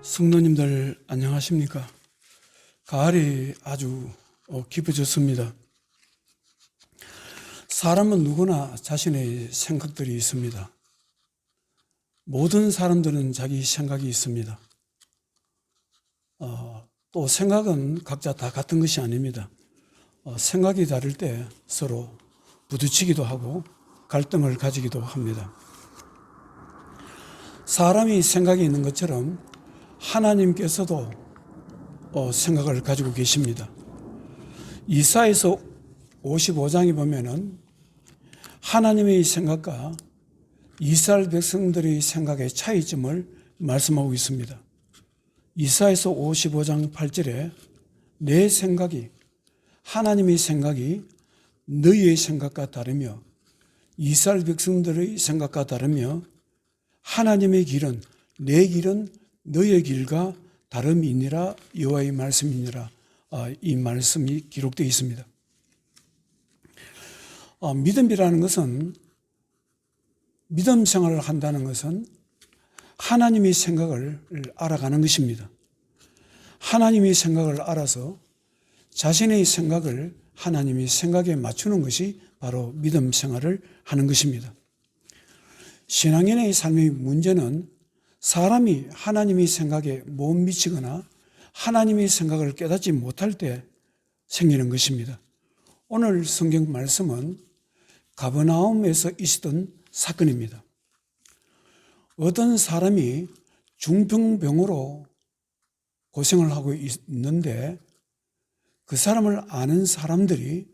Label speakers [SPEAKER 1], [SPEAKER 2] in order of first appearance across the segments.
[SPEAKER 1] 성도님들 안녕하십니까? 가을이 아주 깊어졌습니다. 사람은 누구나 자신의 생각들이 있습니다. 모든 사람들은 자기 생각이 있습니다. 또 생각은 각자 다 같은 것이 아닙니다. 생각이 다를 때 서로 부딪히기도 하고 갈등을 가지기도 합니다. 사람이 생각이 있는 것처럼 하나님께서도 생각을 가지고 계십니다. 이사야서 55장에 보면은 하나님의 생각과 이스라엘 백성들의 생각의 차이점을 말씀하고 있습니다. 이사야서 55장 8절에 내 생각이 하나님의 생각이 너희의 생각과 다르며 이스라엘 백성들의 생각과 다르며 하나님의 길은 내 길은 너희의 길과 다름이니라 여호와의 말씀이니라. 이 말씀이 기록되어 있습니다. 믿음이라는 것은 믿음 생활을 한다는 것은 하나님의 생각을 알아가는 것입니다. 하나님의 생각을 알아서 자신의 생각을 하나님의 생각에 맞추는 것이 바로 믿음 생활을 하는 것입니다. 신앙인의 삶의 문제는 사람이 하나님의 생각에 못 미치거나 하나님의 생각을 깨닫지 못할 때 생기는 것입니다. 오늘 성경 말씀은 가버나움에서 있었던 사건입니다. 어떤 사람이 중풍병으로 고생을 하고 있는데 그 사람을 아는 사람들이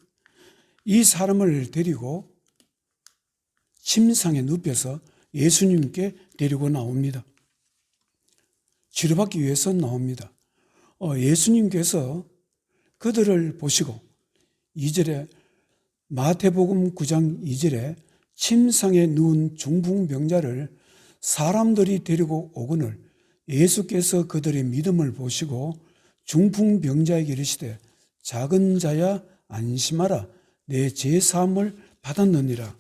[SPEAKER 1] 이 사람을 데리고 침상에 눕혀서 예수님께 데리고 나옵니다. 치료받기 위해서 나옵니다. 예수님께서 그들을 보시고 2절에 마태복음 9장 2절에 침상에 누운 중풍병자를 사람들이 데리고 오거늘 예수께서 그들의 믿음을 보시고 중풍병자에게 이르시되 작은 자야 안심하라 내 죄사함을 받았느니라.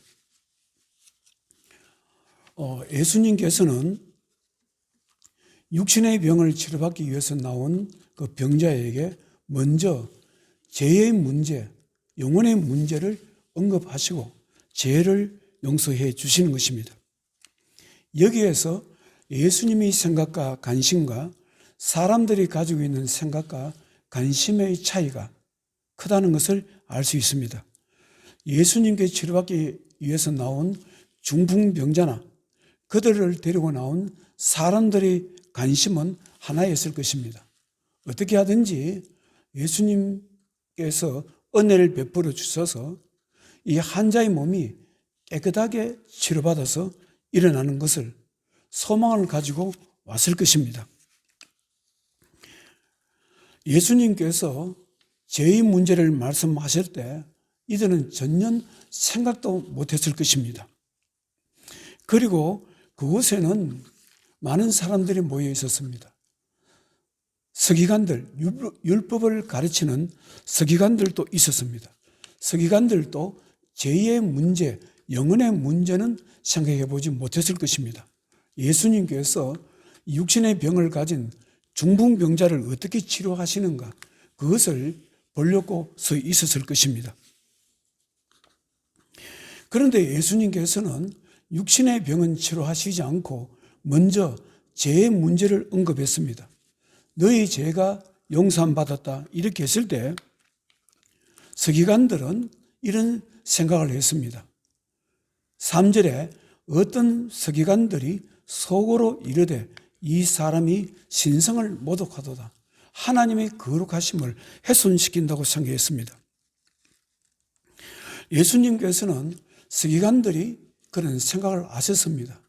[SPEAKER 1] 예수님께서는 육신의 병을 치료받기 위해서 나온 그 병자에게 먼저 죄의 문제, 영혼의 문제를 언급하시고 죄를 용서해 주시는 것입니다. 여기에서 예수님의 생각과 관심과 사람들이 가지고 있는 생각과 관심의 차이가 크다는 것을 알 수 있습니다. 예수님께 치료받기 위해서 나온 중풍병자나 그들을 데리고 나온 사람들의 관심은 하나였을 것입니다. 어떻게 하든지 예수님께서 은혜를 베풀어 주셔서 이 환자의 몸이 깨끗하게 치료받아서 일어나는 것을 소망을 가지고 왔을 것입니다. 예수님께서 죄의 문제를 말씀하실 때 이들은 전혀 생각도 못했을 것입니다. 그리고 그곳에는 많은 사람들이 모여 있었습니다. 서기관들, 율법을 가르치는 서기관들도 있었습니다. 서기관들도 죄의 문제, 영혼의 문제는 생각해 보지 못했을 것입니다. 예수님께서 육신의 병을 가진 중풍병자를 어떻게 치료하시는가 그것을 보려고 서 있었을 것입니다. 그런데 예수님께서는 육신의 병은 치료하시지 않고 먼저 죄의 문제를 언급했습니다. 너희 죄가 용서받았다 이렇게 했을 때 서기관들은 이런 생각을 했습니다. 3절에 어떤 서기관들이 속으로 이르되 이 사람이 신성을 모독하도다. 하나님의 거룩하심을 훼손시킨다고 생각했습니다. 예수님께서는 서기관들이 그런 생각을 아셨습니다.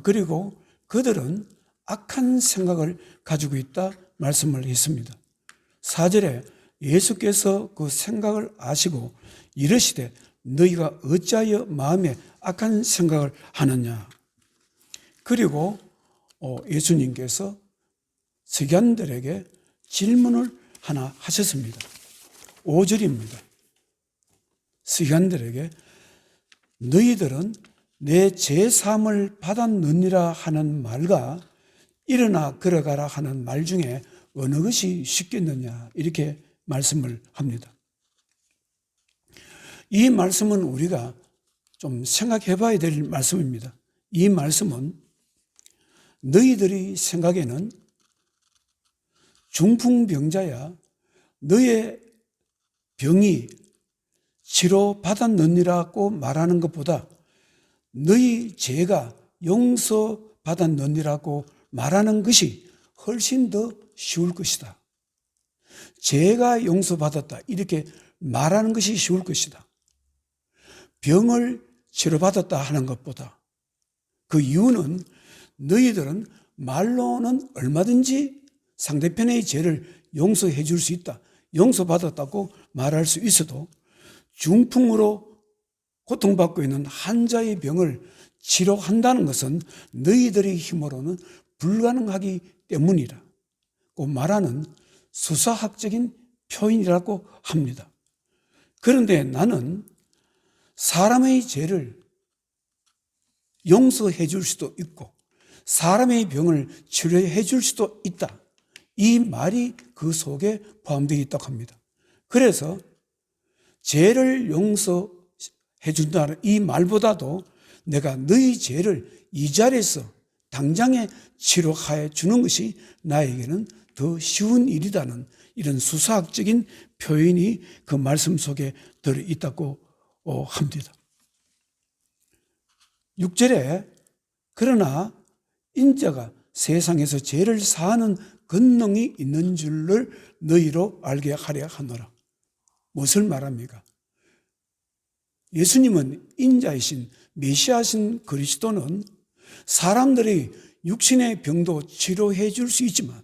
[SPEAKER 1] 그리고 그들은 악한 생각을 가지고 있다 말씀을 했습니다. 4절에 예수께서 그 생각을 아시고 이르시되 너희가 어찌하여 마음에 악한 생각을 하느냐. 그리고 예수님께서 서기관들에게 질문을 하나 하셨습니다. 5절입니다. 서기관들에게 너희들은 내 죄사함을 받았느니라 하는 말과 일어나 걸어가라 하는 말 중에 어느 것이 쉽겠느냐 이렇게 말씀을 합니다. 이 말씀은 우리가 좀 생각해 봐야 될 말씀입니다. 이 말씀은 너희들이 생각에는 중풍병자야 너의 병이 치료받았느니라고 말하는 것보다 너희 죄가 용서받았느니라고 말하는 것이 훨씬 더 쉬울 것이다. 죄가 용서받았다 이렇게 말하는 것이 쉬울 것이다. 병을 치료받았다 하는 것보다. 그 이유는 너희들은 말로는 얼마든지 상대편의 죄를 용서해 줄 수 있다. 용서받았다고 말할 수 있어도 중풍으로 고통받고 있는 환자의 병을 치료한다는 것은 너희들의 힘으로는 불가능하기 때문이라 고 말하는 수사학적인 표현이라고 합니다. 그런데 나는 사람의 죄를 용서해 줄 수도 있고 사람의 병을 치료해 줄 수도 있다. 이 말이 그 속에 포함되어 있다고 합니다. 그래서 죄를 용서해 준다는 이 말보다도 내가 너희 죄를 이 자리에서 당장에 치료해 주는 것이 나에게는 더 쉬운 일이라는 이런 수사학적인 표현이 그 말씀 속에 들어있다고 합니다. 6절에 그러나 인자가 세상에서 죄를 사하는 권능이 있는 줄을 너희로 알게 하려 하노라. 무엇을 말합니까? 예수님은 인자이신 메시아신 그리스도는 사람들의 육신의 병도 치료해 줄 수 있지만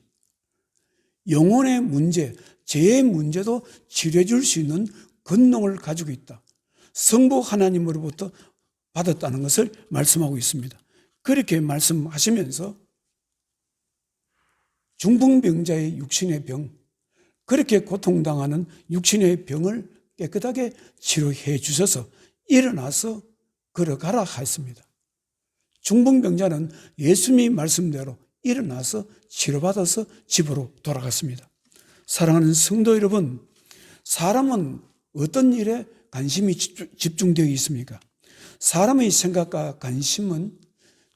[SPEAKER 1] 영혼의 문제, 죄의 문제도 치료해 줄 수 있는 권능을 가지고 있다. 성부 하나님으로부터 받았다는 것을 말씀하고 있습니다. 그렇게 말씀하시면서 중풍병자의 육신의 병, 그렇게 고통당하는 육신의 병을 깨끗하게 치료해 주셔서 일어나서 걸어가라 했습니다. 중풍병자는 예수님의 말씀대로 일어나서 치료받아서 집으로 돌아갔습니다. 사랑하는 성도 여러분, 사람은 어떤 일에 관심이 집중되어 있습니까? 사람의 생각과 관심은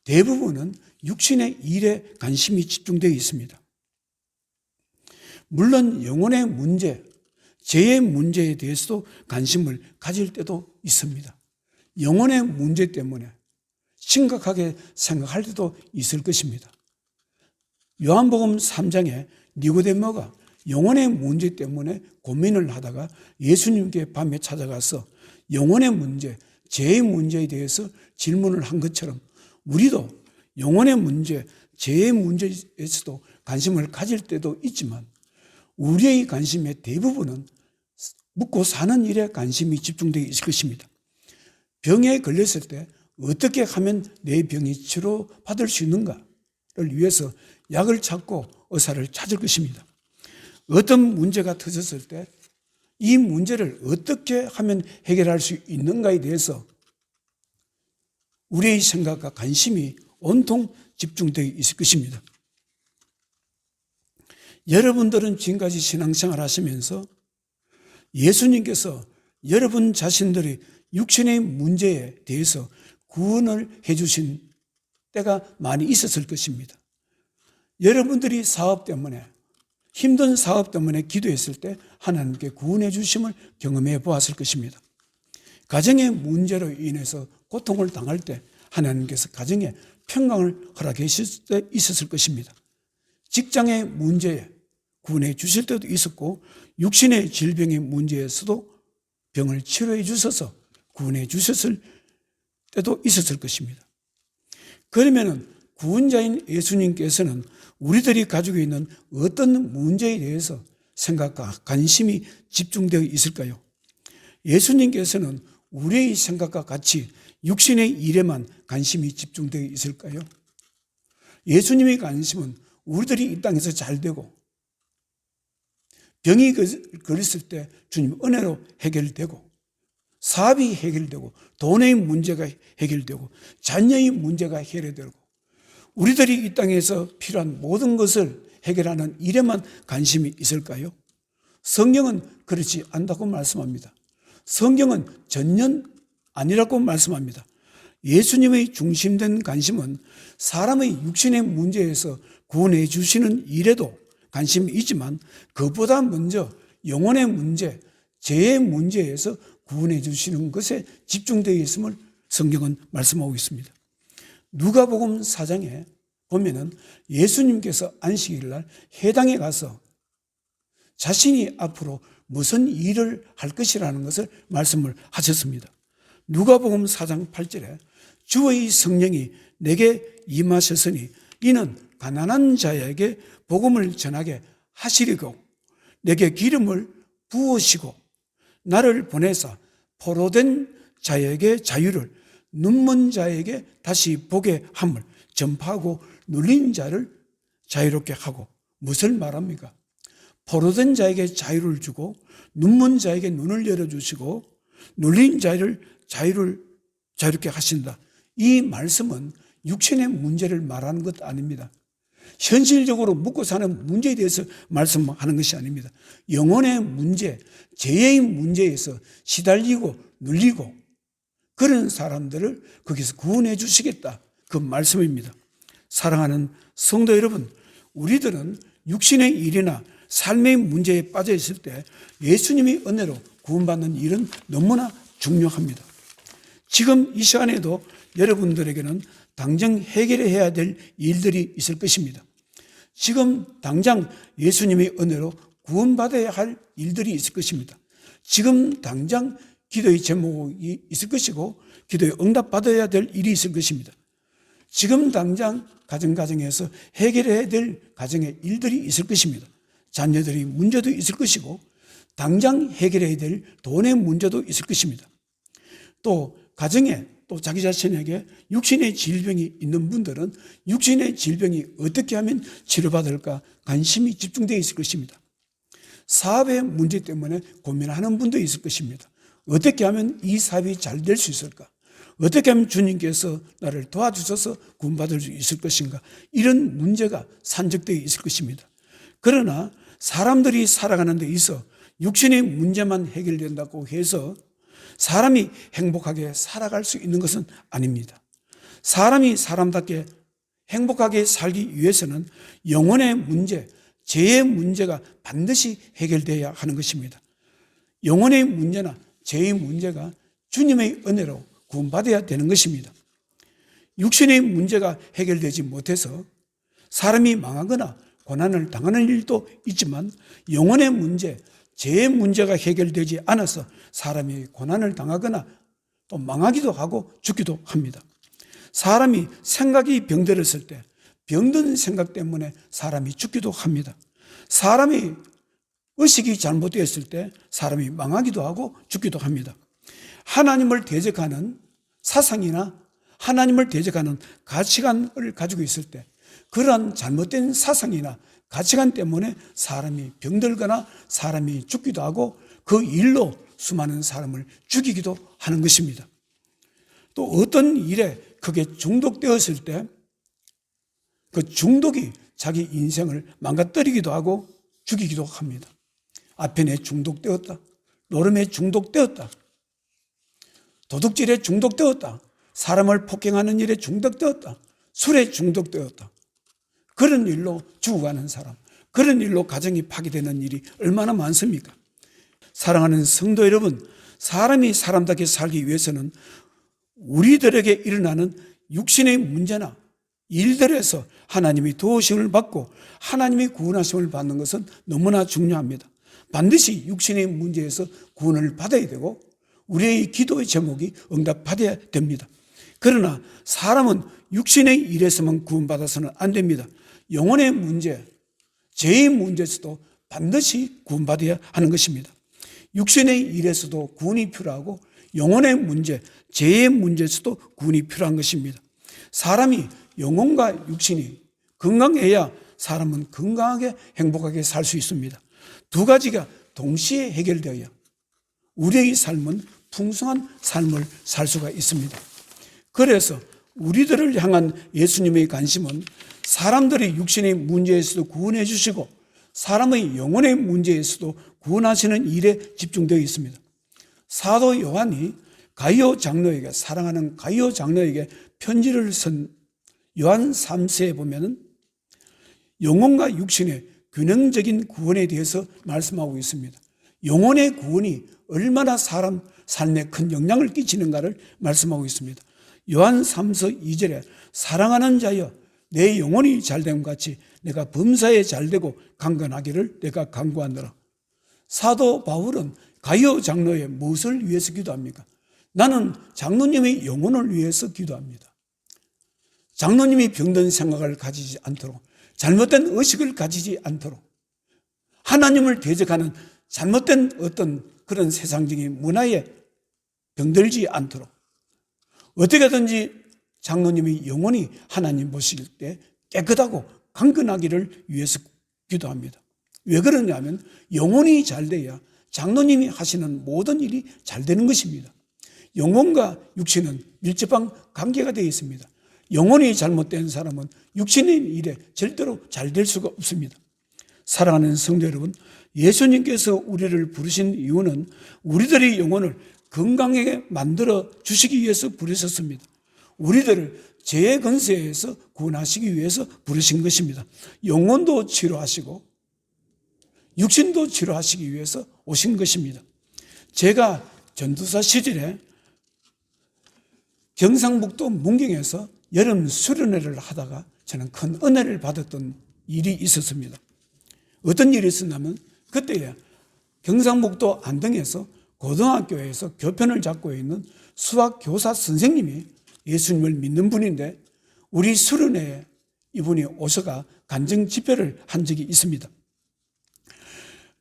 [SPEAKER 1] 대부분은 육신의 일에 관심이 집중되어 있습니다. 물론 영혼의 문제, 죄의 문제에 대해서도 관심을 가질 때도 있습니다. 영혼의 문제 때문에 심각하게 생각할 때도 있을 것입니다. 요한복음 3장에 니고데모가 영혼의 문제 때문에 고민을 하다가 예수님께 밤에 찾아가서 영혼의 문제, 죄의 문제에 대해서 질문을 한 것처럼 우리도 영혼의 문제, 죄의 문제에서도 관심을 가질 때도 있지만 우리의 관심의 대부분은 묵고 사는 일에 관심이 집중되어 있을 것입니다. 병에 걸렸을 때 어떻게 하면 내 병이 치료받을 수 있는가를 위해서 약을 찾고 의사를 찾을 것입니다. 어떤 문제가 터졌을 때 이 문제를 어떻게 하면 해결할 수 있는가에 대해서 우리의 생각과 관심이 온통 집중되어 있을 것입니다. 여러분들은 지금까지 신앙생활 하시면서 예수님께서 여러분 자신들의 육신의 문제에 대해서 구원을 해주신 때가 많이 있었을 것입니다. 여러분들이 사업 때문에 힘든 사업 때문에 기도했을 때 하나님께 구원해 주심을 경험해 보았을 것입니다. 가정의 문제로 인해서 고통을 당할 때 하나님께서 가정에 평강을 허락해 주실 때 있었을 것입니다. 직장의 문제에 구원해 주실 때도 있었고 육신의 질병의 문제에서도 병을 치료해 주셔서 구원해 주셨을 때도 있었을 것입니다. 그러면 구원자인 예수님께서는 우리들이 가지고 있는 어떤 문제에 대해서 생각과 관심이 집중되어 있을까요? 예수님께서는 우리의 생각과 같이 육신의 일에만 관심이 집중되어 있을까요? 예수님의 관심은 우리들이 이 땅에서 잘 되고 병이 걸렸을 때 주님 은혜로 해결되고 사업이 해결되고 돈의 문제가 해결되고 자녀의 문제가 해결되고 우리들이 이 땅에서 필요한 모든 것을 해결하는 일에만 관심이 있을까요? 성경은 그렇지 않다고 말씀합니다. 성경은 전혀 아니라고 말씀합니다. 예수님의 중심된 관심은 사람의 육신의 문제에서 구원해 주시는 일에도 관심이 있지만 그보다 먼저 영혼의 문제, 죄의 문제에서 구원해 주시는 것에 집중되어 있음을 성경은 말씀하고 있습니다. 누가복음 4장에 보면은 예수님께서 안식일 날 회당에 가서 자신이 앞으로 무슨 일을 할 것이라는 것을 말씀을 하셨습니다. 누가복음 4장 8절에 주의 성령이 내게 임하셨으니 이는 가난한 자에게 복음을 전하게 하시려고 내게 기름을 부으시고 나를 보내사 포로된 자에게 자유를 눈먼 자에게 다시 보게 함을 전파하고 눌린 자를 자유롭게 하고 무엇을 말합니까? 포로된 자에게 자유를 주고 눈먼 자에게 눈을 열어주시고 눌린 자를 자유롭게 하신다. 이 말씀은 육신의 문제를 말하는 것 아닙니다. 현실적으로 묵고 사는 문제에 대해서 말씀하는 것이 아닙니다. 영혼의 문제, 죄의 문제에서 시달리고 눌리고 그런 사람들을 거기서 구원해 주시겠다. 그 말씀입니다. 사랑하는 성도 여러분, 우리들은 육신의 일이나 삶의 문제에 빠져 있을 때 예수님의 은혜로 구원받는 일은 너무나 중요합니다. 지금 이 시간에도 여러분들에게는 당장 해결해야 될 일들이 있을 것입니다. 지금 당장 예수님의 은혜로 구원받아야 할 일들이 있을 것입니다. 지금 당장 기도의 제목이 있을 것이고 기도에 응답받아야 될 일이 있을 것입니다. 지금 당장 가정에서 해결해야 될 가정의 일들이 있을 것입니다. 자녀들이 문제도 있을 것이고 당장 해결해야 될 돈의 문제도 있을 것입니다. 또 가정에 또 자기 자신에게 육신의 질병이 있는 분들은 육신의 질병이 어떻게 하면 치료받을까 관심이 집중되어 있을 것입니다. 사업의 문제 때문에 고민하는 분도 있을 것입니다. 어떻게 하면 이 사업이 잘 될 수 있을까? 어떻게 하면 주님께서 나를 도와주셔서 구원받을 수 있을 것인가? 이런 문제가 산적되어 있을 것입니다. 그러나 사람들이 살아가는 데 있어 육신의 문제만 해결된다고 해서 사람이 행복하게 살아갈 수 있는 것은 아닙니다. 사람이 사람답게 행복하게 살기 위해서는 영혼의 문제, 죄의 문제가 반드시 해결되어야 하는 것입니다. 영혼의 문제나 죄의 문제가 주님의 은혜로 구원받아야 되는 것입니다. 육신의 문제가 해결되지 못해서 사람이 망하거나 고난을 당하는 일도 있지만 영혼의 문제, 죄의 문제가 해결되지 않아서 사람이 고난을 당하거나 또 망하기도 하고 죽기도 합니다. 사람이 생각이 병들었을 때 병든 생각 때문에 사람이 죽기도 합니다. 사람이 의식이 잘못되었을 때 사람이 망하기도 하고 죽기도 합니다. 하나님을 대적하는 사상이나 하나님을 대적하는 가치관을 가지고 있을 때 그러한 잘못된 사상이나 가치관 때문에 사람이 병들거나 사람이 죽기도 하고 그 일로 수많은 사람을 죽이기도 하는 것입니다. 또 어떤 일에 크게 중독되었을 때 그 중독이 자기 인생을 망가뜨리기도 하고 죽이기도 합니다. 아편에 중독되었다. 노름에 중독되었다. 도둑질에 중독되었다. 사람을 폭행하는 일에 중독되었다. 술에 중독되었다. 그런 일로 죽어가는 사람, 그런 일로 가정이 파괴되는 일이 얼마나 많습니까? 사랑하는 성도 여러분, 사람이 사람답게 살기 위해서는 우리들에게 일어나는 육신의 문제나 일들에서 하나님이 도우심을 받고 하나님의 구원하심을 받는 것은 너무나 중요합니다. 반드시 육신의 문제에서 구원을 받아야 되고 우리의 기도의 제목이 응답받아야 됩니다. 그러나 사람은 육신의 일에서만 구원받아서는 안 됩니다. 영혼의 문제, 죄의 문제에서도 반드시 구원받아야 하는 것입니다. 육신의 일에서도 구원이 필요하고 영혼의 문제, 죄의 문제에서도 구원이 필요한 것입니다. 사람이 영혼과 육신이 건강해야 사람은 건강하게 행복하게 살 수 있습니다. 두 가지가 동시에 해결되어야 우리의 삶은 풍성한 삶을 살 수가 있습니다. 그래서 우리들을 향한 예수님의 관심은 사람들의 육신의 문제에서도 구원해 주시고 사람의 영혼의 문제에서도 구원하시는 일에 집중되어 있습니다. 사도 요한이 가이오 장로에게, 사랑하는 가이오 장로에게 편지를 쓴 요한 3세에 보면은 영혼과 육신의 균형적인 구원에 대해서 말씀하고 있습니다. 영혼의 구원이 얼마나 사람 삶에 큰 영향을 끼치는가를 말씀하고 있습니다. 요한 3서 2절에 사랑하는 자여 내 영혼이 잘됨 같이 내가 범사에 잘되고 강건하기를 내가 간구하노라. 사도 바울은 가이오 장로의 무엇을 위해서 기도합니까? 나는 장로님의 영혼을 위해서 기도합니다. 장로님이 병든 생각을 가지지 않도록, 잘못된 의식을 가지지 않도록, 하나님을 대적하는 잘못된 어떤 그런 세상적인 문화에 병들지 않도록, 어떻게든지 장로님의 영혼이 하나님 보실 때 깨끗하고 강건하기를 위해서 기도합니다. 왜 그러냐면 영혼이 잘 돼야 장로님이 하시는 모든 일이 잘 되는 것입니다. 영혼과 육신은 밀접한 관계가 되어 있습니다. 영혼이 잘못된 사람은 육신의 일에 절대로 잘 될 수가 없습니다. 사랑하는 성도 여러분, 예수님께서 우리를 부르신 이유는 우리들의 영혼을 건강하게 만들어 주시기 위해서 부르셨습니다. 우리들을 죄의 권세에서 구원하시기 위해서 부르신 것입니다. 영혼도 치료하시고 육신도 치료하시기 위해서 오신 것입니다. 제가 전도사 시절에 경상북도 문경에서 여름 수련회를 하다가 저는 큰 은혜를 받았던 일이 있었습니다. 어떤 일이 있었냐면 그때에 경상북도 안동에서 고등학교에서 교편을 잡고 있는 수학 교사 선생님이 예수님을 믿는 분인데 우리 수련회에 이분이 오셔가 간증 집회를 한 적이 있습니다.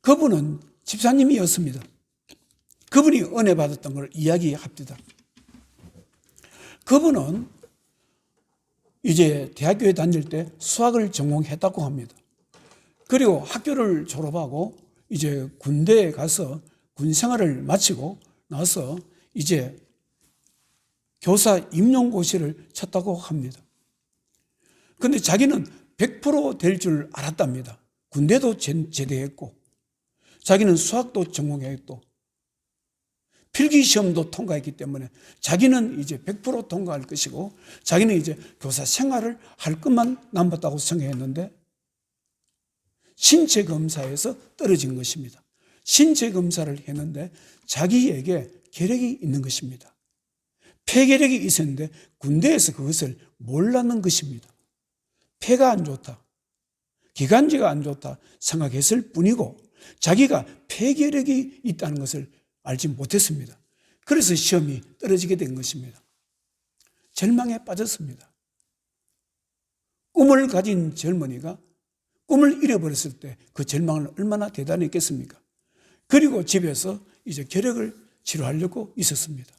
[SPEAKER 1] 그분은 집사님이었습니다. 그분이 은혜 받았던 걸 이야기합니다. 그분은 이제 대학교에 다닐 때 수학을 전공했다고 합니다. 그리고 학교를 졸업하고 이제 군대에 가서 군 생활을 마치고 나서 이제 교사 임용고시를 쳤다고 합니다. 그런데 자기는 100% 될 줄 알았답니다. 군대도 제대했고 자기는 수학도 전공했고 필기시험도 통과했기 때문에 자기는 이제 100% 통과할 것이고 자기는 이제 교사 생활을 할 것만 남았다고 생각했는데 신체 검사에서 떨어진 것입니다. 신체 검사를 했는데 자기에게 결핵이 있는 것입니다. 폐결핵이 있었는데 군대에서 그것을 몰랐는 것입니다. 폐가 안 좋다, 기관지가 안 좋다 생각했을 뿐이고 자기가 폐결핵이 있다는 것을 알지 못했습니다. 그래서 시험이 떨어지게 된 것입니다. 절망에 빠졌습니다. 꿈을 가진 젊은이가 꿈을 잃어버렸을 때 그 절망은 얼마나 대단했겠습니까? 그리고 집에서 이제 결핵을 치료하려고 있었습니다.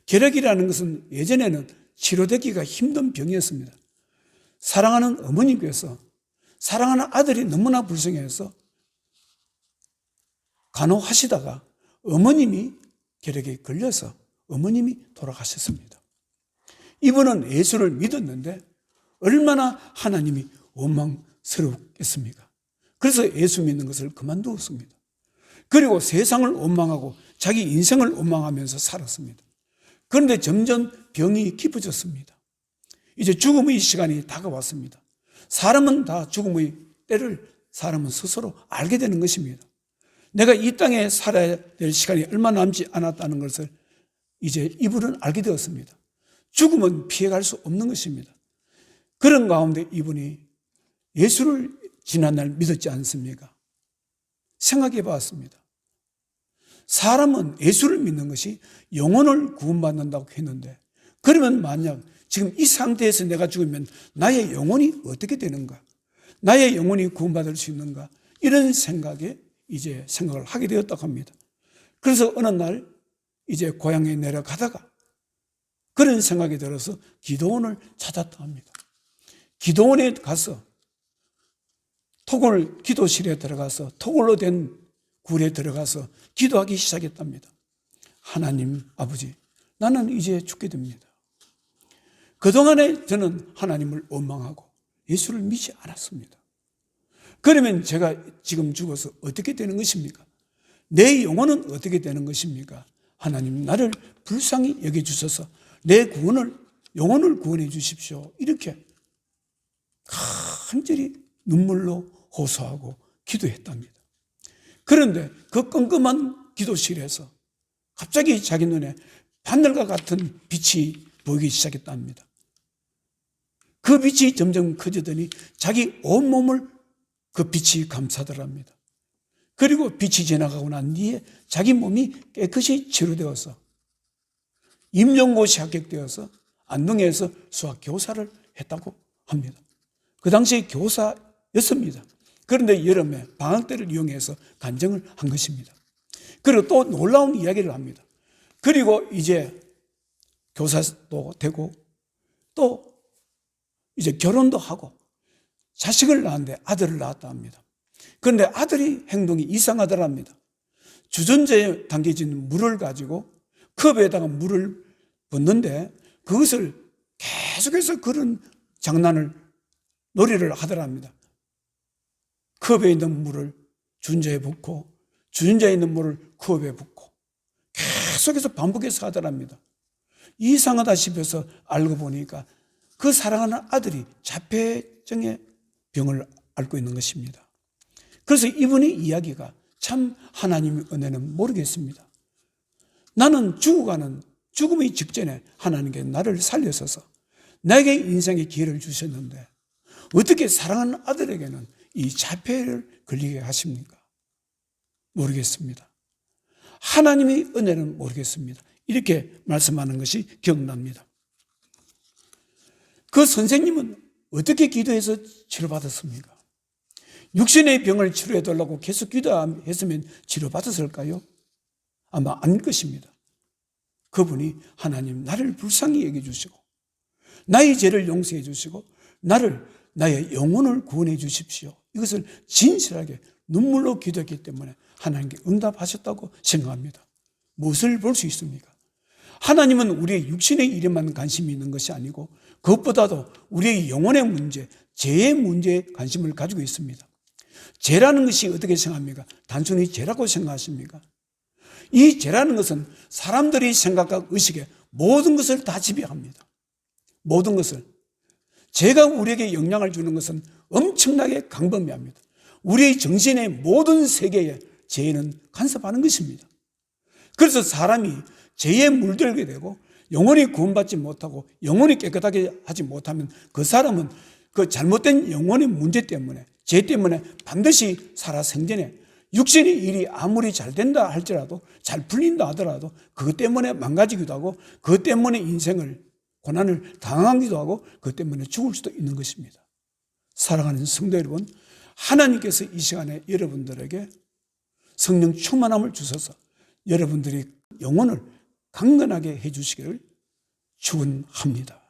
[SPEAKER 1] 결핵이라는 것은 예전에는 치료되기가 힘든 병이었습니다. 사랑하는 어머님께서 사랑하는 아들이 너무나 불쌍해서 간호하시다가 어머님이 결핵에 걸려서 어머님이 돌아가셨습니다. 이분은 예수를 믿었는데 얼마나 하나님이 원망스럽겠습니까? 그래서 예수 믿는 것을 그만두었습니다. 그리고 세상을 원망하고 자기 인생을 원망하면서 살았습니다. 그런데 점점 병이 깊어졌습니다. 이제 죽음의 시간이 다가왔습니다. 사람은 다 죽음의 때를 사람은 스스로 알게 되는 것입니다. 내가 이 땅에 살아야 될 시간이 얼마 남지 않았다는 것을 이제 이분은 알게 되었습니다. 죽음은 피해갈 수 없는 것입니다. 그런 가운데 이분이 예수를 지난날 믿었지 않습니까? 생각해 봤습니다. 사람은 예수를 믿는 것이 영혼을 구원받는다고 했는데 그러면 만약 지금 이 상태에서 내가 죽으면 나의 영혼이 어떻게 되는가? 나의 영혼이 구원받을 수 있는가? 이런 생각에 이제 생각을 하게 되었다고 합니다. 그래서 어느 날 이제 고향에 내려가다가 그런 생각이 들어서 기도원을 찾았다고 합니다. 기도원에 가서 토굴 기도실에 들어가서 토굴로 된 굴에 들어가서 기도하기 시작했답니다. 하나님 아버지, 나는 이제 죽게 됩니다. 그동안에 저는 하나님을 원망하고 예수를 믿지 않았습니다. 그러면 제가 지금 죽어서 어떻게 되는 것입니까? 내 영혼은 어떻게 되는 것입니까? 하나님 나를 불쌍히 여겨주셔서 내 영혼을 구원해 주십시오. 이렇게 간절히 눈물로 호소하고 기도했답니다. 그런데 그 끔끔한 기도실에서 갑자기 자기 눈에 바늘과 같은 빛이 보이기 시작했답니다. 그 빛이 점점 커지더니 자기 온몸을 그 빛이 감싸더랍니다. 그리고 빛이 지나가고 난 뒤에 자기 몸이 깨끗이 치료되어서 임용고시 합격되어서 안동에서 수학 교사를 했다고 합니다. 그 당시에 교사였습니다. 그런데 여름에 방학 때를 이용해서 간증을 한 것입니다. 그리고 또 놀라운 이야기를 합니다. 그리고 이제 교사도 되고 또 이제 결혼도 하고 자식을 낳았는데 아들을 낳았다 합니다. 그런데 아들이 행동이 이상하더랍니다. 주전자에 담겨진 물을 가지고 컵에다가 물을 붓는데 그것을 계속해서 그런 놀이를 하더랍니다. 컵에 있는 물을 주전자에 붓고 주전자에 있는 물을 컵에 붓고 계속해서 반복해서 하더랍니다. 이상하다 싶어서 알고 보니까 그 사랑하는 아들이 자폐증의 병을 앓고 있는 것입니다. 그래서 이분의 이야기가 참 하나님의 은혜는 모르겠습니다. 나는 죽어가는 죽음의 직전에 하나님께 나를 살려서서 나에게 인생의 기회를 주셨는데 어떻게 사랑하는 아들에게는 이 자폐를 걸리게 하십니까? 모르겠습니다. 하나님의 은혜는 모르겠습니다. 이렇게 말씀하는 것이 기억납니다. 그 선생님은 어떻게 기도해서 치료받았습니까? 육신의 병을 치료해달라고 계속 기도했으면 치료받았을까요? 아마 아닐 것입니다. 그분이 하나님 나를 불쌍히 여겨주시고 나의 죄를 용서해 주시고 나의 영혼을 구원해 주십시오. 이것을 진실하게 눈물로 기도했기 때문에 하나님께 응답하셨다고 생각합니다. 무엇을 볼 수 있습니까? 하나님은 우리의 육신의 일에만 관심이 있는 것이 아니고 그것보다도 우리의 영혼의 문제, 죄의 문제에 관심을 가지고 있습니다. 죄라는 것이 어떻게 생각합니까? 단순히 죄라고 생각하십니까? 이 죄라는 것은 사람들이 생각과 의식에 모든 것을 다 지배합니다. 모든 것을. 죄가 우리에게 영향을 주는 것은 엄청나게 광범위합니다. 우리의 정신의 모든 세계에 죄는 간섭하는 것입니다. 그래서 사람이 죄에 물들게 되고 영혼이 구원받지 못하고 영혼이 깨끗하게 하지 못하면 그 사람은 그 잘못된 영혼의 문제 때문에 죄 때문에 반드시 살아 생전에 육신의 일이 아무리 잘 된다 할지라도 잘 풀린다 하더라도 그것 때문에 망가지기도 하고 그것 때문에 인생을 고난을 당하기도 하고 그것 때문에 죽을 수도 있는 것입니다. 사랑하는 성도 여러분, 하나님께서 이 시간에 여러분들에게 성령 충만함을 주셔서 여러분들이 영혼을 강건하게 해주시기를 축원합니다.